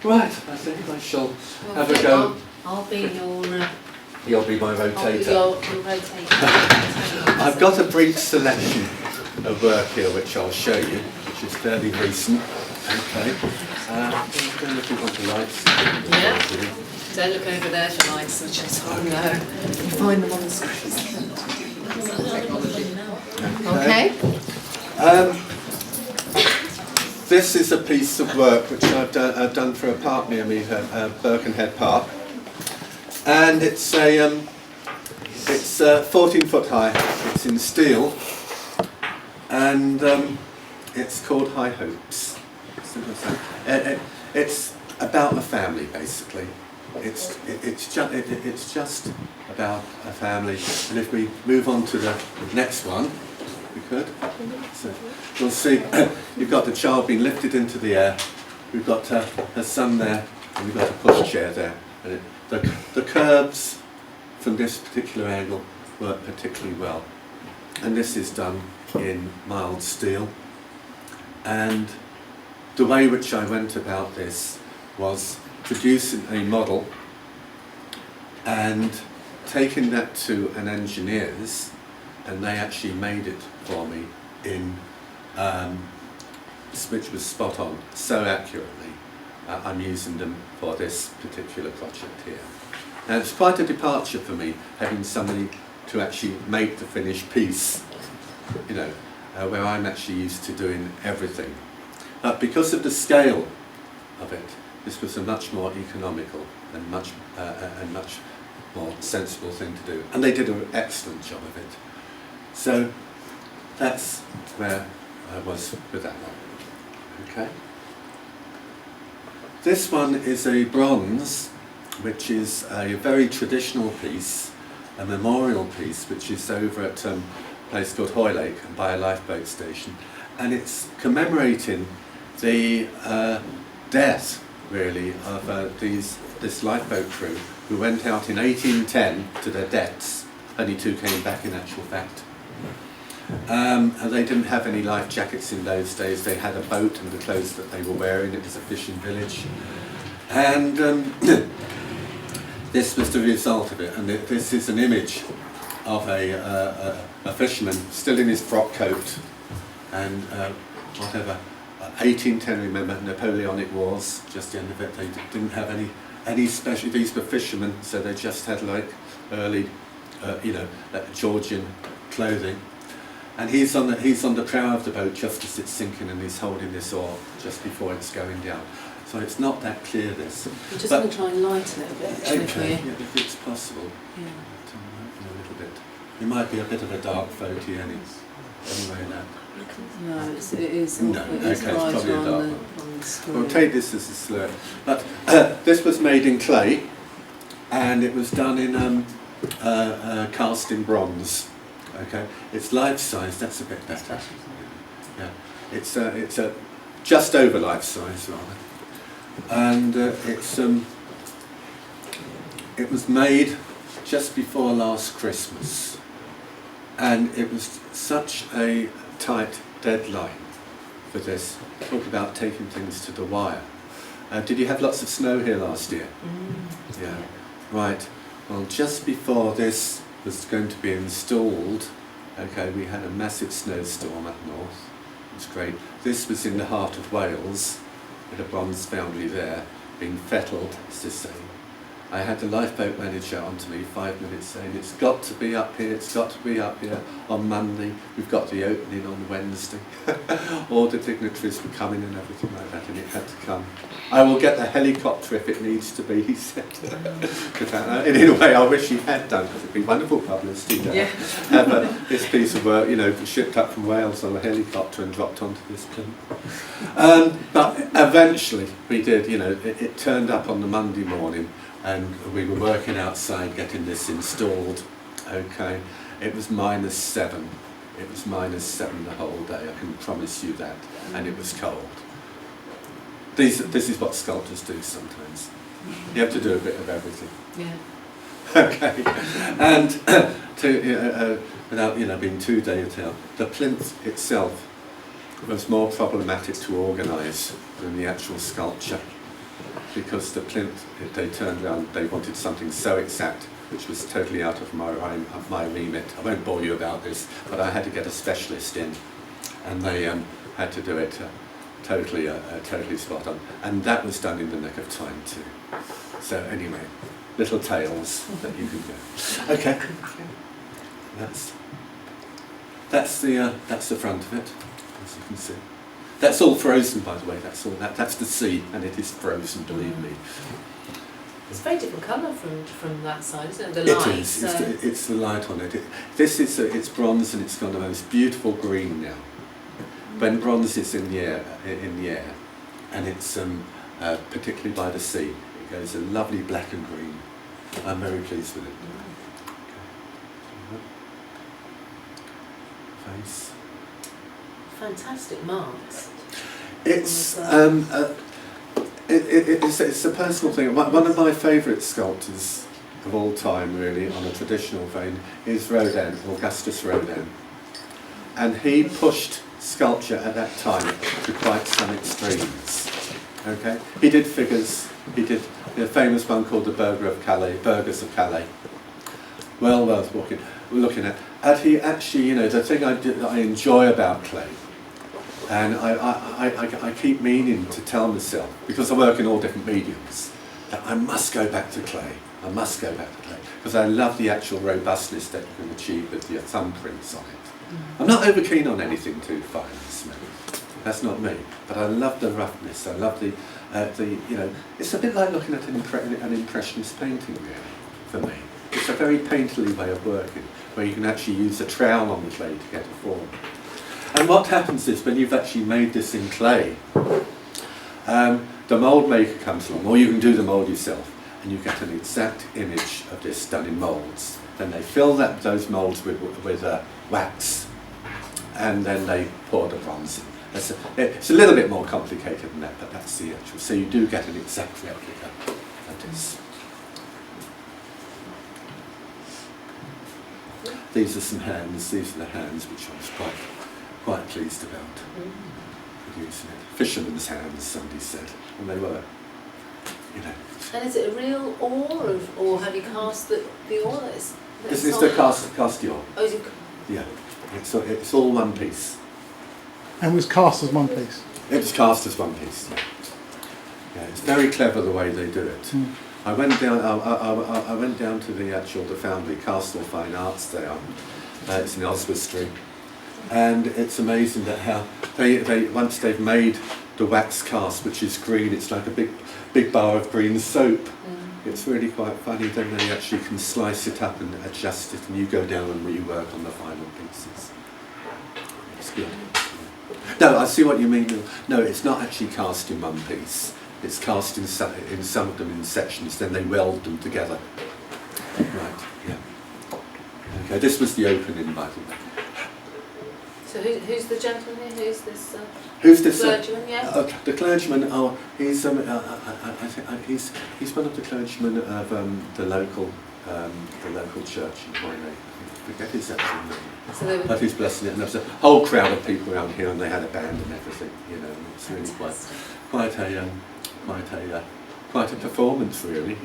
Right, I think I shall have a Okay, go. I'll be your. You'll be my I'll be rotator. your rotator. I've got a brief selection of work here which I'll show you, which is fairly recent. Okay. Don't look at the lights. Yeah. Don't look over there for light switches. Oh no. You find them on the screen. Okay. This is a piece of work which I've done for a park near me, Birkenhead Park, and it's 14 foot high. It's in steel, and it's called High Hopes. It's about a family, basically. It's just about a family. And if we move on to the next one, we could. So you'll see you've got the child being lifted into the air. We've got her son there, and we've got a pushchair there. And the curves from this particular angle work particularly well. And this is done in mild steel. And the way which I went about this was producing a model and taking that to an engineer's, and they actually made it for me in which was spot on, so accurately. I'm using them for this particular project here. Now it's quite a departure for me, having somebody to actually make the finished piece, you know, where I'm actually used to doing everything. But because of the scale of it, this was a much more economical and much more sensible thing to do. And they did an excellent job of it. So that's where I was with that one. Okay. This one is a bronze, which is a very traditional piece, a memorial piece, which is over at a place called Hoylake by a lifeboat station. And it's commemorating the death, really, of this lifeboat crew who went out in 1810 to their deaths. Only two came back, in actual fact. And they didn't have any life jackets in those days. They had a boat and the clothes that they were wearing. It was a fishing village. And this was the result of it. And this is an image of a fisherman still in his frock coat and whatever. 1810, remember, Napoleonic Wars, just the end of it. They didn't have any special, these were fishermen, so they just had like early, Georgian clothing. And he's on the prow of the boat just as it's sinking, and he's holding this oar just before it's going down. So it's not that clear, this. I'm just going to try and lighten it a bit, actually, for you. Yeah, if it's possible. Yeah. Turn it a little bit. It might be a bit of a dark photo anyway, now. No, it is. No, it is okay, it's probably a dark one. on the screen. We'll take this as a slur. But this was made in clay, and it was done in cast in bronze. Okay, it's life size. That's a bit better. Yeah, it's just over life size rather, and it was made just before last Christmas, and it was such a tight deadline for this. Talk about taking things to the wire. Did you have lots of snow here last year? Yeah, right. Well, just before this was going to be installed, okay, we had a massive snowstorm up north. It was great. This was in the heart of Wales, with a bronze foundry there, being fettled, as to say. I had the lifeboat manager onto me 5 minutes saying, it's got to be up here, it's got to be up here on Monday, we've got the opening on Wednesday. All the dignitaries were coming and everything like that, and it had to come. I will get the helicopter if it needs to be, he said. And in a way, I wish he had done, because it'd be wonderful publicity to have this piece of work, shipped up from Wales on a helicopter and dropped onto this plinth. But eventually we did, it turned up on the Monday morning, and we were working outside getting this installed. Okay, it was -7. It was -7 the whole day, I can promise you that, and it was cold. This is what sculptors do sometimes. You have to do a bit of everything. Yeah. Okay, and without being too detailed, the plinth itself was more problematic to organise than the actual sculpture. because the plinth, they turned around, they wanted something so exact, which was totally out of my remit. I won't bore you about this, but I had to get a specialist in, and they had to do it totally spot on. And that was done in the nick of time too. So anyway, little tales that you can go. Okay, that's the front of it, as you can see. That's all frozen, by the way. That's the sea, and it is frozen. Believe me. It's a very different colour from that side, isn't it? The light. It is. It's the light on it. It's bronze, and it's got the most beautiful green now. When bronze is in the air, and it's particularly by the sea, it goes a lovely black and green. I'm very pleased with it. Okay. Face. Fantastic marks. It's it's a personal thing. One of my favourite sculptors of all time, really, on a traditional vein, is Rodin, Augustus Rodin, and he pushed sculpture at that time to quite some extremes. Okay, he did figures. He did a famous one called the Burghers of Calais. Well worth looking at. And he actually, the thing I enjoy about clay. And I keep meaning to tell myself, because I work in all different mediums, that I must go back to clay. I must go back to clay. Because I love the actual robustness that you can achieve with your thumbprints on it. I'm not over keen on anything too fine and smooth. That's not me. But I love the roughness. I love the it's a bit like looking at an impressionist painting, really, for me. It's a very painterly way of working, where you can actually use a trowel on the clay to get a form. And what happens is, when you've actually made this in clay, the mould maker comes along, or you can do the mould yourself, and you get an exact image of this done in moulds. Then they fill those moulds with wax, and then they pour the bronze in. It's a little bit more complicated than that, but that's the actual. So you do get an exact replica of this. These are some hands. These are the hands which I was quite pleased about producing it. Fisherman's hands, somebody said, and they were, And is it a real ore, or have you cast the ore? This is the cast ore. Oh, is it? Yeah, it's all one piece. And was cast as one piece? It was cast as one piece, yeah. Yeah, it's very clever the way they do it. I went down to the foundry, Castle Fine Arts there. It's in Oswestry. And it's amazing that how they once they've made the wax cast, which is green, it's like a big bar of green soap. It's really quite funny. Then they actually can slice it up and adjust it, and you go down and rework on the final pieces. It's good. No, I see what you mean. No, it's not actually cast in one piece. It's cast in some of them in sections. Then they weld them together. Right. Yeah. Okay. This was the opening, by the way. So who's the gentleman here? Who's this? Clergyman, yeah. The clergyman. Oh, he's I think he's one of the clergymen of the local church in Hawaii. I forget his actual name. But he's blessing it, and there was a whole crowd of people around here, and they had a band and everything. And it's really quite a performance, really.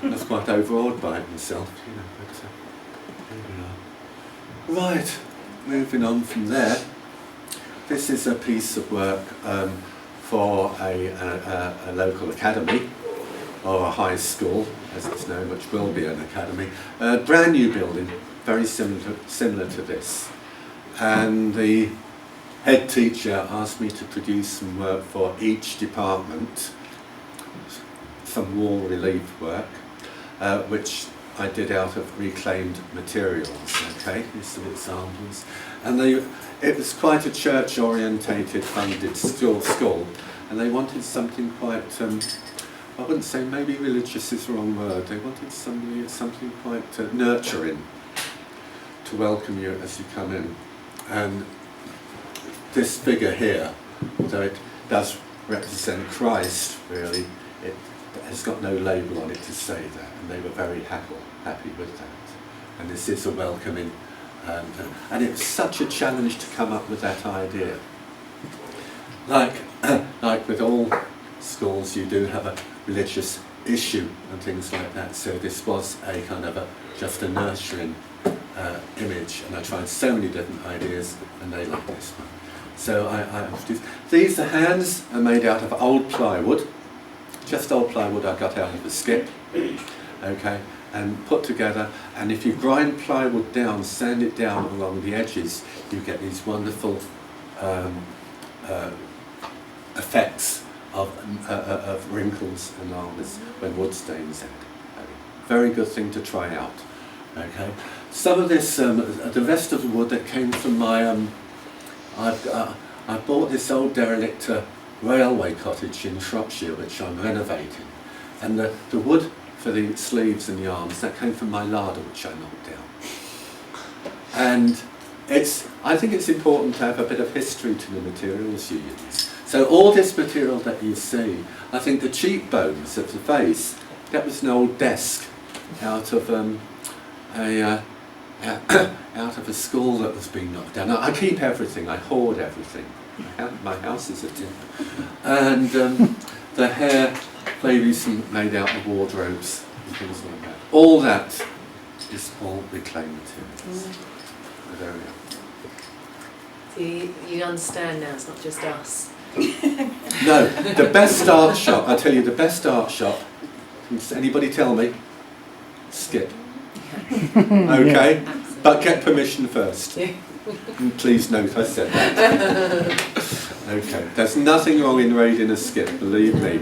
I was quite overawed by it myself. But here we are. Right. Moving on from there, this is a piece of work for a local academy, or a high school, as it's known, which will be an academy. A brand new building, very similar to this. And the head teacher asked me to produce some work for each department, some wall relief work, which I did out of reclaimed materials. Okay, here's some examples. And it was quite a church-orientated funded school, and they wanted something quite, I wouldn't say maybe religious is the wrong word, they wanted something quite nurturing to welcome you as you come in. And this figure here, although it does represent Christ, really, it has got no label on it to say that, and they were very happy with that. And this is a welcoming, and it was such a challenge to come up with that idea. Like with all schools, you do have religious issue and things like that. So this was a kind of just a nurturing image, and I tried so many different ideas, and they like this one. So these the hands are made out of old plywood, just old plywood I got out of a skip, okay, and put together. And if you grind plywood down, sand it down along the edges, you get these wonderful effects of wrinkles and lines when wood stains it. Very good thing to try out. Okay. Some of this, the rest of the wood that came from my, I bought this old derelict railway cottage in Shropshire, which I'm renovating, and the wood for the sleeves and the arms, that came from my larder, which I knocked down. And I think it's important to have a bit of history to the materials you use. So all this material that you see, I think the cheekbones of the face, that was an old desk out of out of a school that was being knocked down. Now, I keep everything, I hoard everything. My house is a timber. And the hair they made out of wardrobes and things like that. All that is all reclaimed materials. There we are. So you understand now, it's not just us. No, the best art shop, I tell you, the best art shop, does anybody tell me? Skip. Okay, Absolutely. but get permission first. Yeah. And please note I said that. Okay, there's nothing wrong in raiding a skip, believe me.